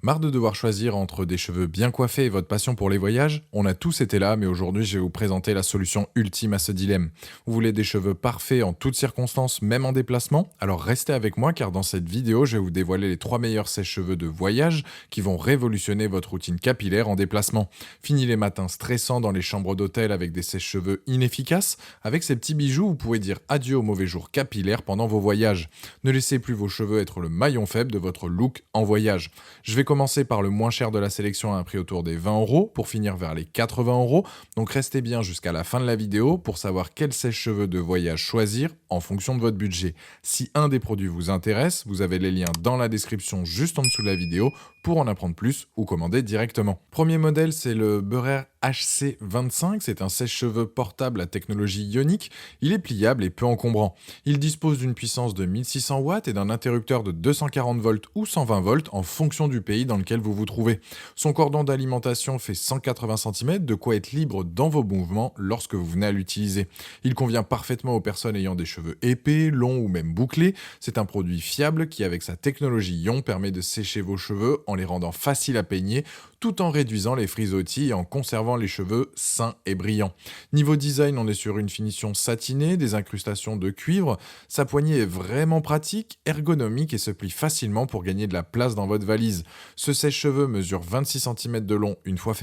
Marre de devoir choisir entre des cheveux bien coiffés et votre passion pour les voyages? On a tous été là, mais aujourd'hui je vais vous présenter la solution ultime à ce dilemme. Vous voulez des cheveux parfaits en toutes circonstances, même en déplacement? Alors restez avec moi car dans cette vidéo je vais vous dévoiler les 3 meilleurs sèche-cheveux de voyage qui vont révolutionner votre routine capillaire en déplacement. Fini les matins stressants dans les chambres d'hôtel avec des sèche-cheveux inefficaces. Avec ces petits bijoux, vous pouvez dire adieu aux mauvais jours capillaires pendant vos voyages. Ne laissez plus vos cheveux être le maillon faible de votre look en voyage. Je vais commencer par le moins cher de la sélection à un prix autour des 20 € pour finir vers les 80 €. Donc restez bien jusqu'à la fin de la vidéo pour savoir quel sèche-cheveux de voyage choisir en fonction de votre budget. Si un des produits vous intéresse, vous avez les liens dans la description juste en dessous de la vidéo pour en apprendre plus ou commander directement. Premier modèle, c'est le Beurer HC25. C'est un sèche-cheveux portable à technologie ionique. Il est pliable et peu encombrant. Il dispose d'une puissance de 1600 watts et d'un interrupteur de 240 volts ou 120 volts en fonction du pays dans lequel vous vous trouvez. Son cordon d'alimentation fait 180 cm, de quoi être libre dans vos mouvements lorsque vous venez à l'utiliser. Il convient parfaitement aux personnes ayant des cheveux épais, longs ou même bouclés. C'est un produit fiable qui, avec sa technologie ion, permet de sécher vos cheveux en les rendant faciles à peigner, tout en réduisant les frisottis et en conservant les cheveux sains et brillants. Niveau design, on est sur une finition satinée, des incrustations de cuivre. Sa poignée est vraiment pratique, ergonomique et se plie facilement pour gagner de la place dans votre valise. Ce sèche-cheveux mesure 26 cm de long une fois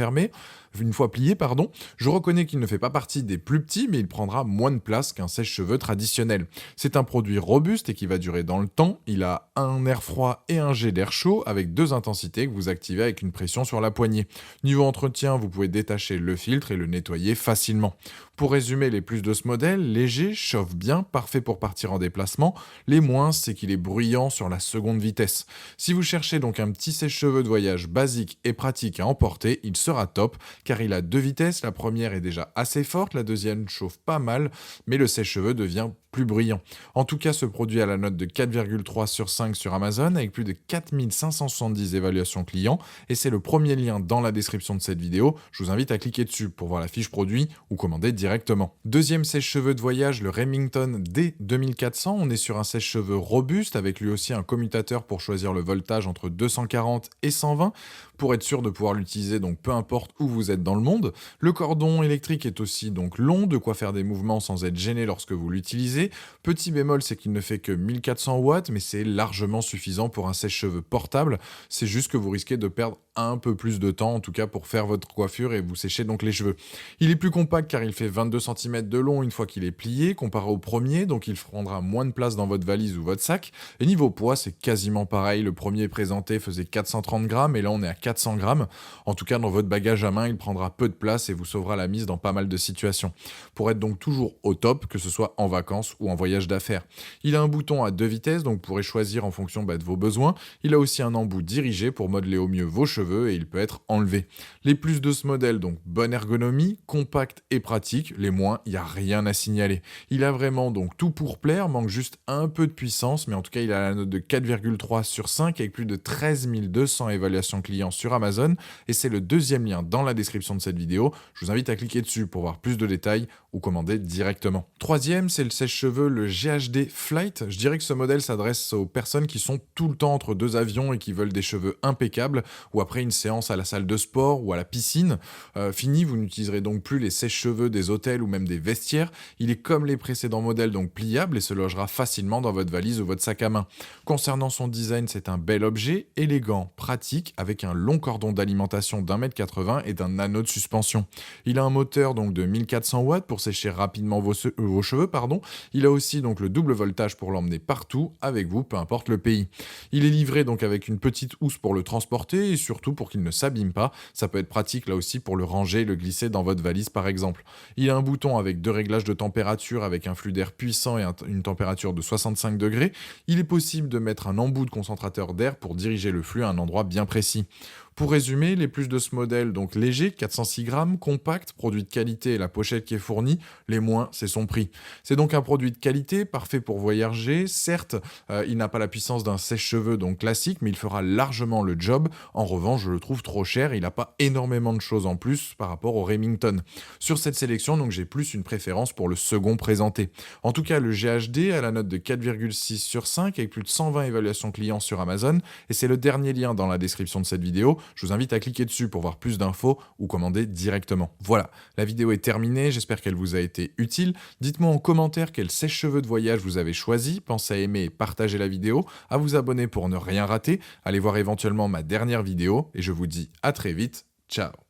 plié, pardon. Je reconnais qu'il ne fait pas partie des plus petits, mais il prendra moins de place qu'un sèche-cheveux traditionnel. C'est un produit robuste et qui va durer dans le temps. Il a un air froid et un jet d'air chaud avec 2 intensités que vous activez avec une pression sur la poignée. Niveau entretien, vous pouvez détacher le filtre et le nettoyer facilement. Pour résumer les plus de ce modèle, léger, chauffe bien, parfait pour partir en déplacement. Les moins, c'est qu'il est bruyant sur la seconde vitesse. Si vous cherchez donc un petit sèche-cheveux de voyage basique et pratique à emporter, il sera top car il a 2 vitesses. La première est déjà assez forte, la deuxième chauffe pas mal, mais le sèche-cheveux devient plus brillant. En tout cas, ce produit a la note de 4,3 sur 5 sur Amazon avec plus de 4570 évaluations clients et c'est le premier lien dans la description de cette vidéo. Je vous invite à cliquer dessus pour voir la fiche produit ou commander directement. Deuxième sèche-cheveux de voyage, le Remington D2400. On est sur un sèche-cheveux robuste avec lui aussi un commutateur pour choisir le voltage entre 240 et 120 pour être sûr de pouvoir l'utiliser donc peu importe où vous êtes dans le monde. Le cordon électrique est aussi donc long, de quoi faire des mouvements sans être gêné lorsque vous l'utilisez. Petit bémol, c'est qu'il ne fait que 1400 watts, mais c'est largement suffisant pour un sèche-cheveux portable. C'est juste que vous risquez de perdre un peu plus de temps, en tout cas pour faire votre coiffure et vous sécher donc les cheveux. Il est plus compact car il fait 22 cm de long une fois qu'il est plié, comparé au premier, donc il prendra moins de place dans votre valise ou votre sac. Et niveau poids, c'est quasiment pareil. Le premier présenté faisait 430 grammes et là on est à 400 grammes. En tout cas, dans votre bagage à main, il prendra peu de place et vous sauvera la mise dans pas mal de situations. Pour être donc toujours au top, que ce soit en vacances ou en voyage d'affaires. Il a un bouton à 2 vitesses, donc vous pourrez choisir en fonction de vos besoins. Il a aussi un embout dirigé pour modeler au mieux vos cheveux et il peut être enlevé. Les plus de ce modèle, donc bonne ergonomie, compact et pratique. Les moins, il n'y a rien à signaler. Il a vraiment donc tout pour plaire, manque juste un peu de puissance, mais en tout cas il a la note de 4,3 sur 5 avec plus de 13 200 évaluations clients sur Amazon et c'est le deuxième lien dans la description de cette vidéo. Je vous invite à cliquer dessus pour voir plus de détails ou commander directement. Troisième, c'est le sèche-cheveux, le GHD Flight. Je dirais que ce modèle s'adresse aux personnes qui sont tout le temps entre deux avions et qui veulent des cheveux impeccables ou après une séance à la salle de sport ou à la piscine. Fini, vous n'utiliserez donc plus les sèche-cheveux des hôtels ou même des vestiaires. Il est comme les précédents modèles, donc pliable et se logera facilement dans votre valise ou votre sac à main. Concernant son design, c'est un bel objet, élégant, pratique, avec un long cordon d'alimentation d'1,80 m et d'un anneau de suspension. Il a un moteur donc de 1400 watts pour sécher rapidement vos cheveux. Il a aussi donc le double voltage pour l'emmener partout avec vous, peu importe le pays. Il est livré donc avec une petite housse pour le transporter et surtout pour qu'il ne s'abîme pas. Ça peut être pratique là aussi pour le ranger et le glisser dans votre valise par exemple. Il a un bouton avec 2 réglages de température avec un flux d'air puissant et une température de 65 degrés. Il est possible de mettre un embout de concentrateur d'air pour diriger le flux à un endroit bien précis. Pour résumer, les plus de ce modèle, donc léger, 406 grammes, compact, produit de qualité et la pochette qui est fournie, les moins, c'est son prix. C'est donc un produit de qualité, parfait pour voyager. Certes, il n'a pas la puissance d'un sèche-cheveux donc classique, mais il fera largement le job. En revanche, je le trouve trop cher, il n'a pas énormément de choses en plus par rapport au Remington. Sur cette sélection, donc j'ai plus une préférence pour le second présenté. En tout cas, le GHD a la note de 4,6 sur 5 avec plus de 120 évaluations clients sur Amazon et c'est le dernier lien dans la description de cette vidéo. Je vous invite à cliquer dessus pour voir plus d'infos ou commander directement. Voilà, la vidéo est terminée, j'espère qu'elle vous a été utile. Dites-moi en commentaire quel sèche-cheveux de voyage vous avez choisi. Pensez à aimer et partager la vidéo, à vous abonner pour ne rien rater. Allez voir éventuellement ma dernière vidéo et je vous dis à très vite. Ciao.